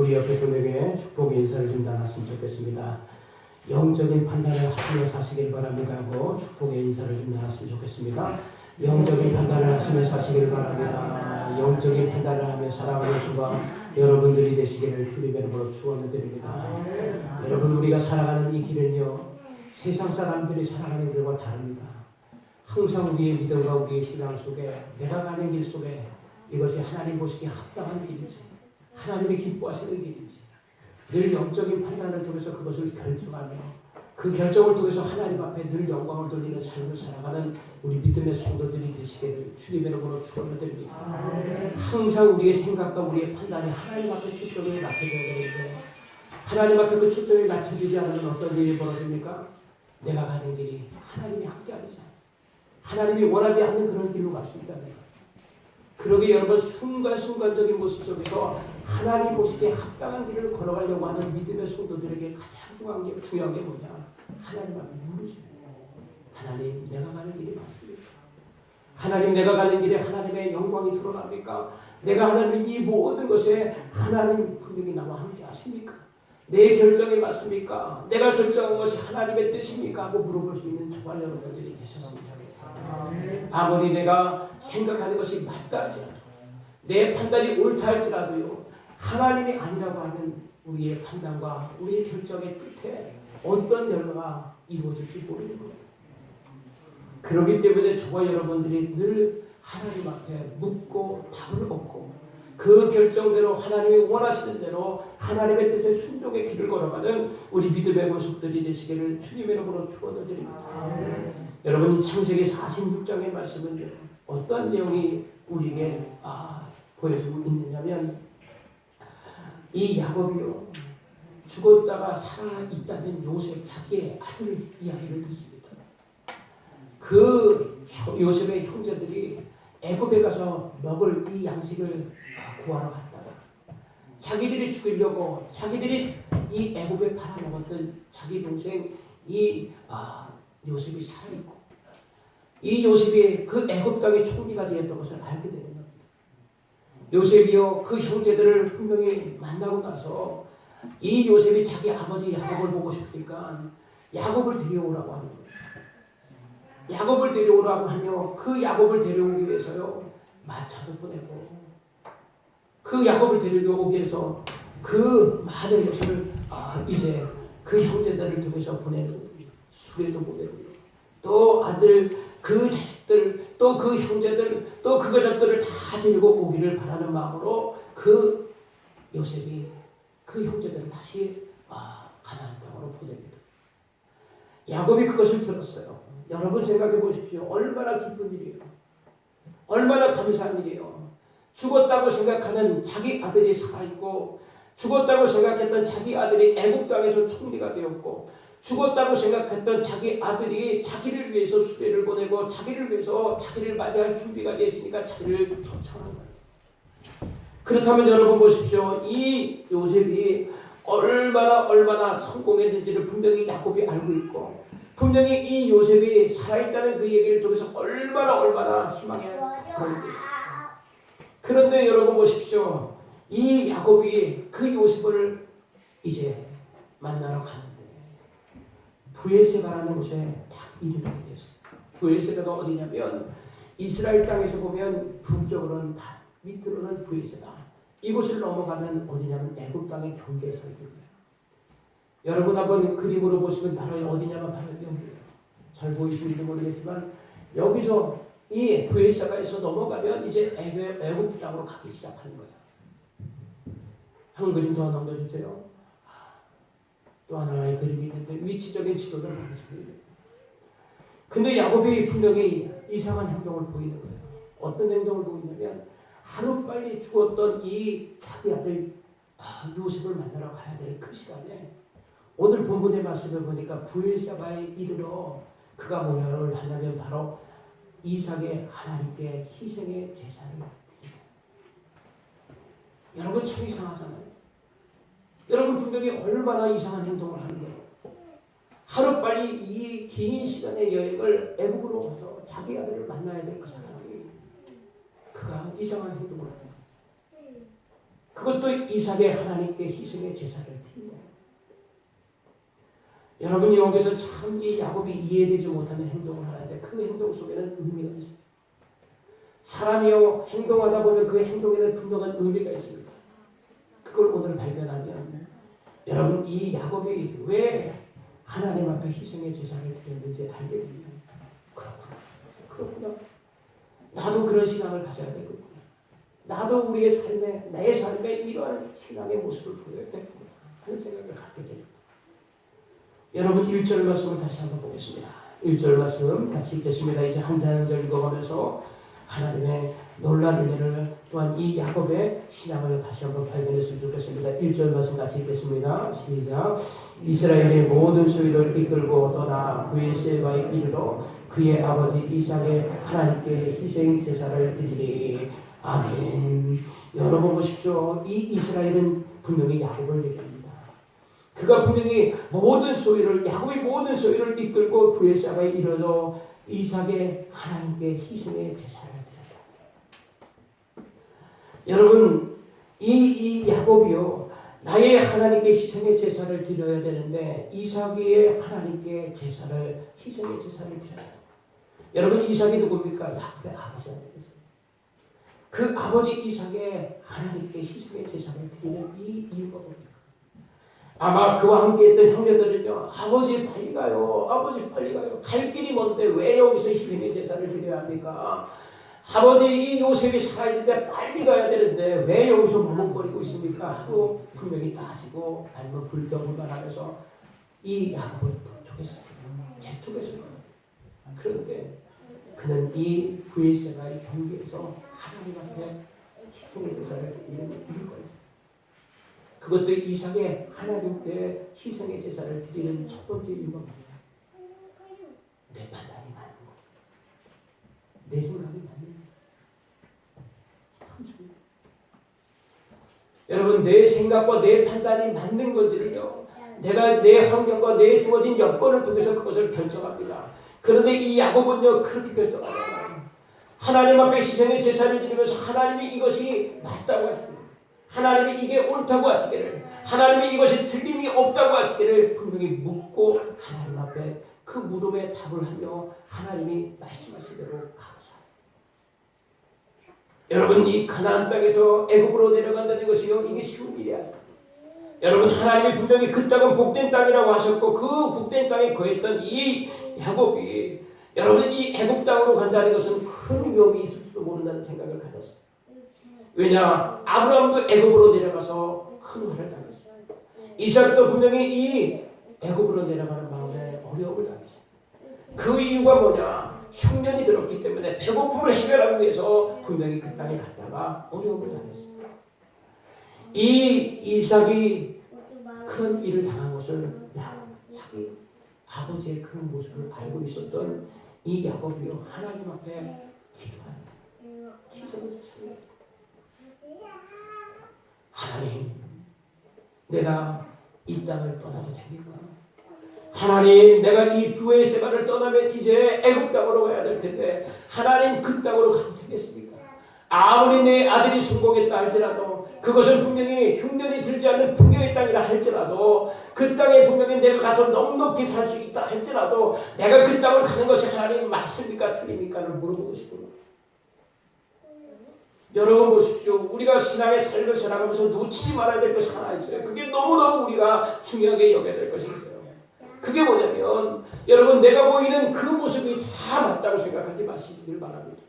우리 옆에 분에게 축복의 인사를 좀 나눴으면 좋겠습니다. 영적인 판단을 하시며 사시길 바랍니다 하고 축복의 인사를 좀 나눴으면 좋겠습니다. 영적인 판단을 하시며 사시길 바랍니다. 영적인 판단을 하며 살아가는 주가 여러분들이 되시기를 주님의 이름으로 축원드립니다. 여러분, 우리가 살아가는 이 길은요, 세상 사람들이 살아가는 길과 다릅니다. 항상 우리의 믿음과 우리의 신앙 속에, 내가 가는 길 속에 이것이 하나님 보시기에 합당한 길인지, 하나님이 기뻐하시는 길인지 늘 영적인 판단을 통해서 그것을 결정하며 그 결정을 통해서 하나님 앞에 늘 영광을 돌리는 삶을 살아가는 우리 믿음의 성도들이 되시기를 주님의 이름으로 축원드립니다. 항상 우리의 생각과 우리의 판단이 하나님 앞에 초점을 맞춰줘야 되는데, 하나님 앞에 그 초점이 맞춰지지 않으면 어떤 일이 벌어집니까? 내가 가는 길이 하나님이 함께하지 않아요. 하나님이 원하지 않는 그런 길로 갈 수 있답니다. 그러게 여러분, 순간순간적인 모습 속에서 하나님 보시기에 합당한 길을 걸어가려고 하는 믿음의 성도들에게 가장 중요한 게 뭐냐? 하나님 앞에 물으시는 거예요. 하나님, 내가 가는 길이 맞습니까? 하나님, 내가 가는 길에 하나님의 영광이 드러납니까? 내가 하는 이 모든 것에 하나님 분명히 나와 함께 하십니까? 내 결정이 맞습니까? 내가 결정한 것이 하나님의 뜻입니까? 하고 물어볼 수 있는 저와 여러분들이 되셨으면 좋겠습니다. 아무리 내가 생각하는 것이 맞다 할지라도, 내 판단이 옳다 할지라도요, 하나님이 아니라고 하는 우리의 판단과 우리의 결정의 끝에 어떤 결과가 이루어질지 모르는 거예요. 그렇기 때문에 저와 여러분들이 늘 하나님 앞에 묻고 답을 얻고 그 결정대로 하나님이 원하시는 대로 하나님의 뜻에 순종의 길을 걸어가는 우리 믿음의 모습들이 되시기를 주님의 이름으로 축원드립니다. 여러분, 창세기 46장의 말씀은 어떤 내용이 우리에게 보여주고 있느냐면, 이 야곱이요, 죽었다가 살아있다는 요셉 자기의 아들 이야기를 듣습니다. 그 요셉의 형제들이 애굽에 가서 먹을 이 양식을 구하러 갔다가 자기들이 죽이려고 자기들이 이 애굽에 팔아먹었던 자기 동생 이 요셉이 살아있고, 이 요셉이 그 애굽 땅의 총리가 되었던 것을 알게 되는 겁니다. 요셉이요, 그 형제들을 분명히 만나고 나서 이 요셉이 자기 아버지 야곱을 보고 싶으니까 야곱을 데려오라고 하는 거예요. 야곱을 데려오라고 하며 그 야곱을 데려오기 위해서요, 마차도 보내고 그 야곱을 데려오기 위해서 그 많은 것을 이제 그 형제들을 통해서 보내는 거예요. 수레도 보내고 또 아들, 그 자식들, 또 그 형제들, 또 그 가족들을 다 데리고 오기를 바라는 마음으로 그 요셉이 그 형제들을 다시 가나안 땅으로 보냅니다. 야곱이 그것을 들었어요. 여러분 생각해 보십시오. 얼마나 기쁜 일이에요. 얼마나 감사한 일이에요. 죽었다고 생각하는 자기 아들이 살아있고, 죽었다고 생각했던 자기 아들이 애굽 땅에서 총리가 되었고, 죽었다고 생각했던 자기 아들이 자기를 위해서 수레를 보내고 자기를 위해서 자기를 맞이할 준비가 됐으니까 자기를 초청한 거예요. 그렇다면 여러분 보십시오. 이 요셉이 얼마나 성공했는지를 분명히 야곱이 알고 있고, 분명히 이 요셉이 살아있다는 그 얘기를 통해서 얼마나 희망에 보이겠습니까? 그런데 여러분 보십시오. 이 야곱이 그 요셉을 이제 만나러 가는데 브엘세바라는 곳에 딱 이르게 됐어요. 브엘세바가 어디냐면 이스라엘 땅에서 보면 북쪽으로는 다, 밑으로는 브엘세바, 이곳을 넘어가면 어디냐면 애굽 땅의 경계에 서 있는 거예요. 여러분 한번 그림으로 보시면 바로 어디냐면 바로 여기예요. 잘 보이시는지 모르겠지만 여기서 이 브엘세바에서 넘어가면 이제 애굽 땅으로 가기 시작하는 거예요. 한 그림 더 넘겨주세요. 또 하나의 그림이 있는데 위치적인 지도를 보여줍니다. 근데 야곱이 분명히 이상한 행동을 보이는 거예요. 어떤 행동을 보이냐면 하루빨리 죽었던 이 자기 아들 요셉을 만나러 가야 될 그 시간에 오늘 본문의 말씀을 보니까 브엘세바에 이르러 그가 뭐를 하냐면 바로 이삭의 하나님께 희생의 제사를 드립니다. 여러분 참 이상하잖아요. 여러분 분명히 얼마나 이상한 행동을 하는 거예요. 하루빨리 이 긴 시간의 여행을 애굽으로 가서 자기 아들을 만나야 될 그 사람이 그가 이상한 행동을 하는 거예요. 그것도 이삭의 하나님께 희생의 제사를 드리는 거예요. 여러분 여기서 참 이 야곱이 이해되지 못하는 행동을 하는데 그 행동 속에는 의미가 있어요. 사람이요 행동하다 보면 그 행동에는 분명한 의미가 있습니다. 그걸 오늘 발견하면 여러분 이 야곱이 왜 하나님 앞에 희생의 제사를 드렸는지 알게 됩니다. 그렇구나. 나도 그런 신앙을 가져야 되겠구나. 나도 우리의 삶에 내 삶에 이러한 신앙의 모습을 보여야 되겠구나 하는 생각을 갖게 됩니다. 여러분 1절 말씀을 다시 한번 보겠습니다. 1절 말씀 같이 읽겠습니다. 이제 한 절 읽어가면서 하나님의 놀라운 은혜를 또한 이 야곱의 신앙을 다시 한번 발견했으면 좋겠습니다. 1절 말씀 같이 읽겠습니다. 시작. 이스라엘의 모든 소유를 이끌고 떠나 브엘세바에 이르러 그의 아버지 이삭의 하나님께 희생 제사를 드리리. 아멘. 여러분 보십시오. 이 이스라엘은 분명히 야곱을 얘기합니다. 그가 분명히 야곱의 모든 소유를 이끌고 브엘세바에 이르러 이삭의 하나님께 희생의 제사를 드렸다. 여러분 이 야곱이요 나의 하나님께 희생의 제사를 드려야 되는데 이삭의 하나님께 희생의 제사를 드려야 돼요. 여러분 이삭이 누굽니까? 야곱의 아버지 아니겠어요? 그 아버지 이삭의 하나님께 희생의 제사를 드리는 이 이유가 뭡니까? 아마 그와 함께 했던 형제들은요, 아버지 빨리 가요. 갈 길이 먼데 왜 여기서 희생의 제사를 드려야 합니까? 아버지 이 요셉이 살아있는데 빨리 가야 되는데 왜 여기서 머뭇거리고 있습니까? 하고 분명히 따지고 아니면 불평불만하면서 이 야곱을 재촉했을 거예요. 그런데 그는 이 브엘세바의 경계에서 하나님 앞에 희생의 제사를 드리는 이유가 있어요. 그것도 이삭의 하나님께 희생의 제사를 드리는 첫 번째 이유가 뭐냐? 내 판단이 맞는 거. 내 생각이 맞는 거. 참 중요해요. 여러분 내 생각과 내 판단이 맞는 건지를요. 내가 내 환경과 내 주어진 여건을 통해서 그것을 결정합니다. 그런데 이 야곱은요 그렇게 결정하잖아요. 하나님 앞에 희생의 제사를 드리면서 하나님이 이것이 맞다고 하십니다. 하나님이 이게 옳다고 하시기를, 하나님이 이것이 틀림이 없다고 하시기를 분명히 묻고 하나님 앞에 그 물음에 답을 하며 하나님이 말씀하시대로 가보자. 여러분 이 가나안 땅에서 애굽으로 내려간다는 것이요 이게 쉬운 일이 아니에요. 여러분 하나님이 분명히 그 땅은 복된 땅이라고 하셨고 그 복된 땅에 거했던 이 야곱이 여러분 이 애굽 땅으로 간다는 것은 큰 위험이 있을지도 모른다는 생각을 가졌어요. 왜냐? 아브라함도 애굽으로 내려가서 큰 화를 당했어요. 이삭도 분명히 이 애굽으로 내려가는 마음에 어려움을 당했어요. 그 이유가 뭐냐? 흉년이 들었기 때문에 배고픔을 해결하기 위해서 분명히 그 땅에 갔다가 어려움을 당했어요. 이 이삭이 큰 일을 당한 것을 자기 아버지의 그런 모습을 알고 있었던 이 야곱이요 하나님 앞에 기도하는 희생을 했습니다. 하나님, 내가 이 땅을 떠나도 됩니까? 하나님, 내가 이 브에세바를 떠나면 이제 애굽 땅으로 가야 될 텐데 하나님 그 땅으로 가도 되겠습니까? 아무리 내 아들이 성공했다 할지라도 그것은 분명히 흉년이 들지 않는 풍요의 땅이라 할지라도 그 땅에 분명히 내가 가서 넉넉히 살 수 있다 할지라도 내가 그 땅을 가는 것이 하나님 맞습니까? 틀립니까?를 물어보고 싶은 거예요. 여러분 보십시오. 우리가 신앙의 삶을 살아가면서 놓치지 말아야 될 것이 하나 있어요. 그게 너무너무 우리가 중요하게 여겨야 될 것이 있어요. 그게 뭐냐면 여러분 내가 보이는 그 모습이 다 맞다고 생각하지 마시길 바랍니다.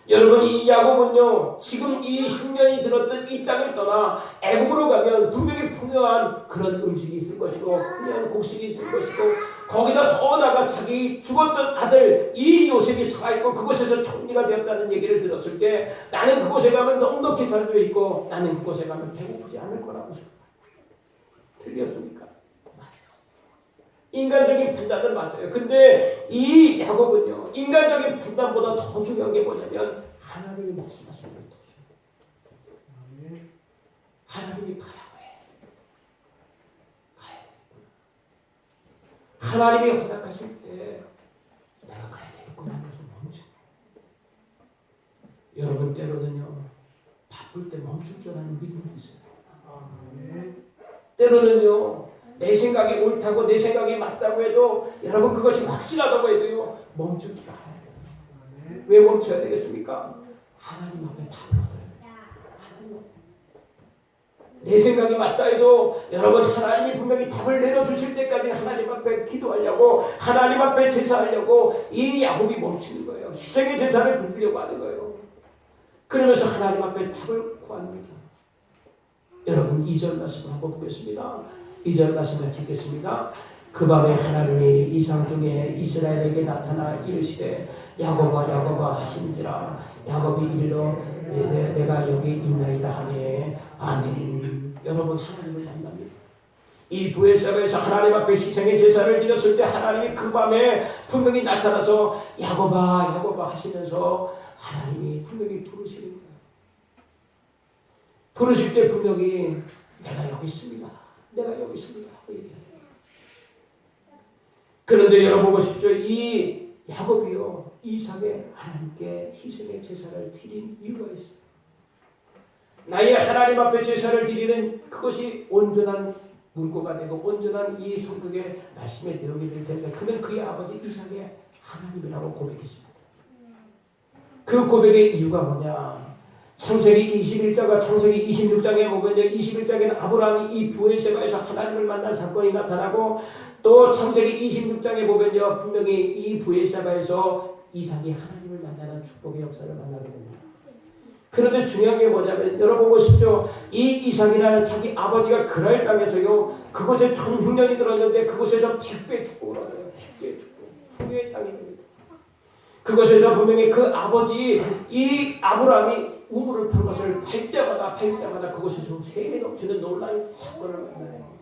여러분 이 야곱은요 지금 이 흉년이 들었던 이 땅을 떠나 애굽으로 가면 분명히 풍요한 그런 음식이 있을 것이고 풍요한 곡식이 있을 것이고 거기다 더 나아가 자기 죽었던 아들 이 요셉이 살아있고 그곳에서 총리가 되었다는 얘기를 들었을 때 나는 그곳에 가면 넉넉히 살 수 있고 나는 그곳에 가면 배고프지 않을 거라고 생각합니다. 틀렸습니까? 인간적인 판단은 맞아요. 근데 이 야곱은요 인간적인 판단보다 더 중요한 게 뭐냐면 하나님이 말씀하시는 게 더 중요해요. 하나님이 가라고 해. 가야 되겠구나. 하나님이 허락하실 때 내가 가야 되겠구나 하면서 멈추. 여러분 때로는요 바쁠 때 멈출 줄 아는 믿음이 있어요. 때로는요 내 생각이 옳다고 내 생각이 맞다고 해도 여러분 그것이 확실하다고 해도요 멈출 줄 알아야 돼요. 왜 멈춰야 되겠습니까? 하나님 앞에 답을 얻어야 돼요. 내 생각이 맞다 해도 여러분 하나님이 분명히 답을 내려주실 때까지 하나님 앞에 기도하려고 하나님 앞에 제사하려고 이 야곱이 멈추는 거예요. 희생의 제사를 드리려고 하는 거예요. 그러면서 하나님 앞에 답을 구합니다. 여러분 2절 말씀을 한번 보겠습니다. 2절 말씀 같이 읽겠습니다. 그 밤에 하나님이 이상 중에 이스라엘에게 나타나 이르시되 야곱아 야곱아 하시니라. 야곱이 이르러 내가 여기 있나이다 하네. 아멘. 여러분 하나님을 만납니다. 이 브에세바에서 하나님 앞에 희생의 제사를 드렸을 때 하나님이 그 밤에 분명히 나타나서 야곱아 야곱아 하시면서 하나님이 분명히 부르시는 거예요. 부르실 때 분명히 내가 여기 있습니다. 내가 여기 있습니다. 그런데 여러분 보십시오. 이 야곱이요 이삭에 하나님께 희생의 제사를 드린 이유가 있어요. 나의 하나님 앞에 제사를 드리는 그것이 온전한 물고가 되고 온전한 이 성경의 말씀의 내용이 될 텐데 그는 그의 아버지 이삭의 하나님이라고 고백했습니다. 그 고백의 이유가 뭐냐? 창세기 21장과 창세기 26장에 보면 21장에는 아브라함이 이 브에세바에서 하나님을 만난 사건이 나타나고 또 창세기 26장에 보면요 분명히 이 브에세바에서 이삭이 하나님을 만나는 축복의 역사를 만나게 됩니다. 그런데 중요한 게 뭐냐면 여러분 보십시오. 이 이삭이라는 자기 아버지가 그랄 땅에서요 그곳에 천 흉년이 들었는데 그곳에서 100배 축복을 얻어요. 100배 축복. 풍요의 땅이 됩니다. 그것에서 분명히 그 아버지 이 아브라함이 우물을 판 것을 팔 때마다 그곳에서 세계 넘치는 놀라운 사건을 만나요.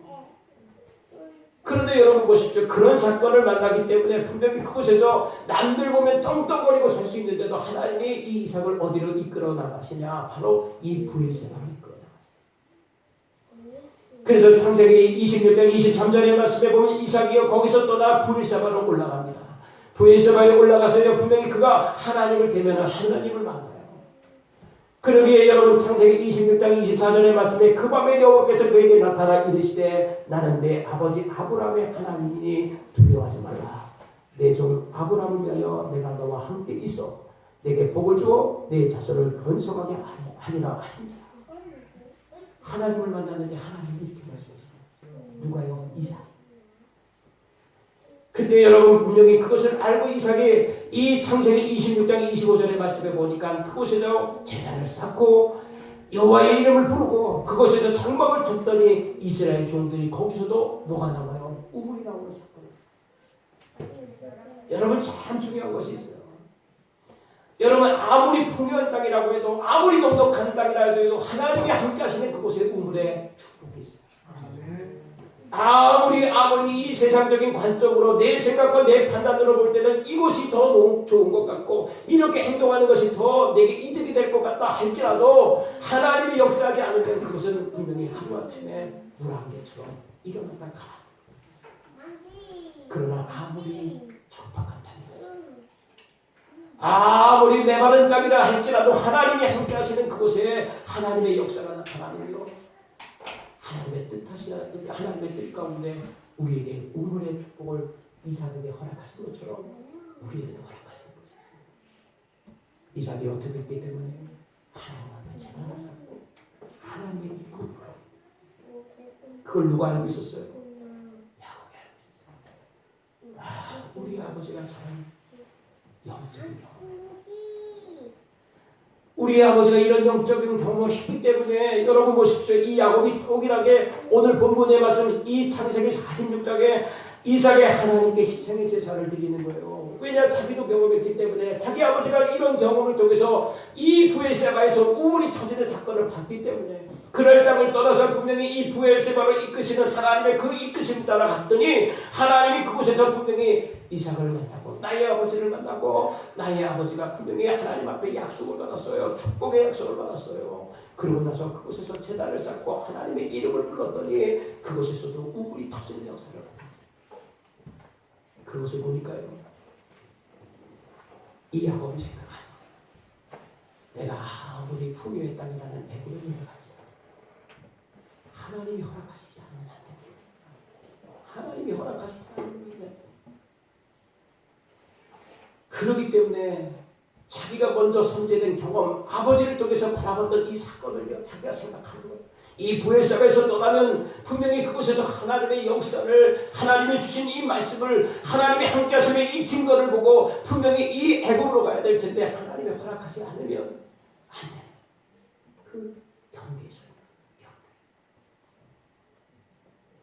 그런데 여러분 보십시오. 그런 사건을 만나기 때문에 분명히 그곳에서 남들 보면 떵떵거리고 살 수 있는데도 하나님이 이 이삭을 어디로 이끌어 나가시냐? 바로 이 브에세바로 이끌어 나가세요. 그래서 창세기 26장 23절의 말씀에 보면 이삭이요 거기서 떠나 브에세바로 올라갑니다. 브에세바에 올라가서요 분명히 그가 하나님을 대면한 하나님을 만나요. 그러기에 여러분 창세기 26장 24절의 말씀에 그 밤에 여호와께서 그에게 나타나 이르시되 나는 내 아버지 아브라함의 하나님이니 두려워하지 말라. 내 종 아브라함을 위하여 내가 너와 함께 있어 내게 복을 주어 내 자손을 번성하게 하리라 하신지라. 하나님을 만났는데 하나님이 이렇게 말씀하시죠. 누가요? 이삭. 그때 여러분 분명히 그것을 알고 이삭이 이 창세기 26장 25절의 말씀에 보니까 그곳에서 제단을 쌓고 여호와의 이름을 부르고 그곳에서 장막을 쳤더니 이스라엘 종들이 거기서도 뭐가 나와요? 우물이 나오는 사건이에요. 여러분 참 중요한 것이 있어요. 여러분 아무리 풍요한 땅이라고 해도 아무리 넉넉한 땅이라 해도 하나님이 함께 하시는 그곳에 우물에 축복이 있어요. 아무리 이 세상적인 관점으로 내 생각과 내 판단으로 볼 때는 이것이 더 좋은 것 같고 이렇게 행동하는 것이 더 내게 이득이 될 것 같다 할지라도 하나님이 역사하지 않으면 그것은 분명히 하루아침에 물 한 개처럼 일어나다 가라. 그러나 아무리 적박한 땅이라 아무리 메마른 땅이라 할지라도 하나님이 함께 하시는 그곳에 하나님의 역사가 나타나면요, 하나님의 하나님의 뜻 가운데 우리에게 우물의 축복을 이삭에게 허락하신 것처럼 우리에게도 허락하신 것이 있습니다. 이삭이 어떻게 했기 때문에 하나님 앞에 재단을 쌓고 하나님의 이름을 불러. 그걸 누가 알고 있었어요? 야곱이 알고 있었어요. 우리 아버지가 저런 영적인 경험, 우리 아버지가 이런 영적인 경험을 했기 때문에 여러분 보십시오. 이 야곱이 동일하게 오늘 본문의 말씀 이 창세기 46장에 이삭의 하나님께 시청의 제사를 드리는 거예요. 왜냐? 자기도 경험했기 때문에 자기 아버지가 이런 경험을 통해서 이 부엘세바에서 우물이 터지는 사건을 봤기 때문에 그럴 땅을 떠나서 분명히 이 부엘세바로 이끄시는 하나님의 그 이끄심 따라 갔더니 하나님이 그곳에서 분명히 이삭을 만나고 나의 아버지를 만나고 나의 아버지가 분명히 하나님 앞에 약속을 받았어요. 축복의 약속을 받았어요. 그러고 나서 그곳에서 제단을 쌓고 하나님의 이름을 불렀더니 그곳에서도 우물이 터지는 역사를 봤어요. 그것을 보니까요, 이 야곱이 생각하는 내가 아무리 풍요의 땅이라는 애굽에 내려가지 하나님이 허락하시지 않으면 안 되지. 하나님이 허락하시지 않으면 안 돼. 그렇기 때문에 자기가 먼저 선제된 경험, 아버지를 통해서 바라봤던 이 사건을 자기가 생각하는 거예요. 이 부엘세바에서 떠나면 분명히 그곳에서 하나님의 역사를, 하나님이 주신 이 말씀을, 하나님이 함께 하심의 이 증거를 보고 분명히 이 애굽으로 가야 될 텐데 하나님이 허락하지 않으면 안 돼. 그 경계에서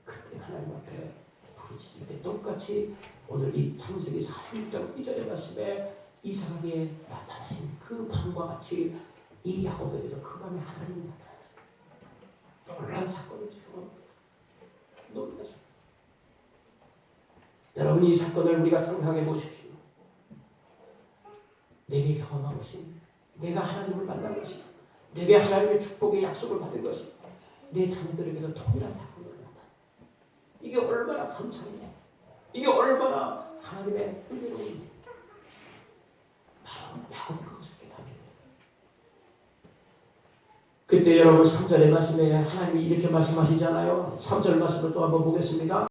그때 하나님 앞에 부르짖을 때 똑같이 오늘 이 창세기 46장 2절의 말씀에 이삭에게 나타나신 그 밤과 같이 이 야곱에게도 그 밤에 하나님이 나타났어요. 놀라운 사건을 경험합니다. 놀라서 여러분, 이 사건을 우리가 상상해 보십시오. 내게 경험한 것이, 내가 하나님을 만난 것이, 내게 하나님의 축복의 약속을 받은 것이 내 자녀들에게도 동일한 사건을 나타나. 이게 얼마나 감사해요. 이게 얼마나 하나님의 은혜로운 바로 야곱이 그것을 깨닫게 돼요. 그때 여러분 3절의 말씀에 하나님이 이렇게 말씀하시잖아요. 3절 말씀을 또 한번 보겠습니다.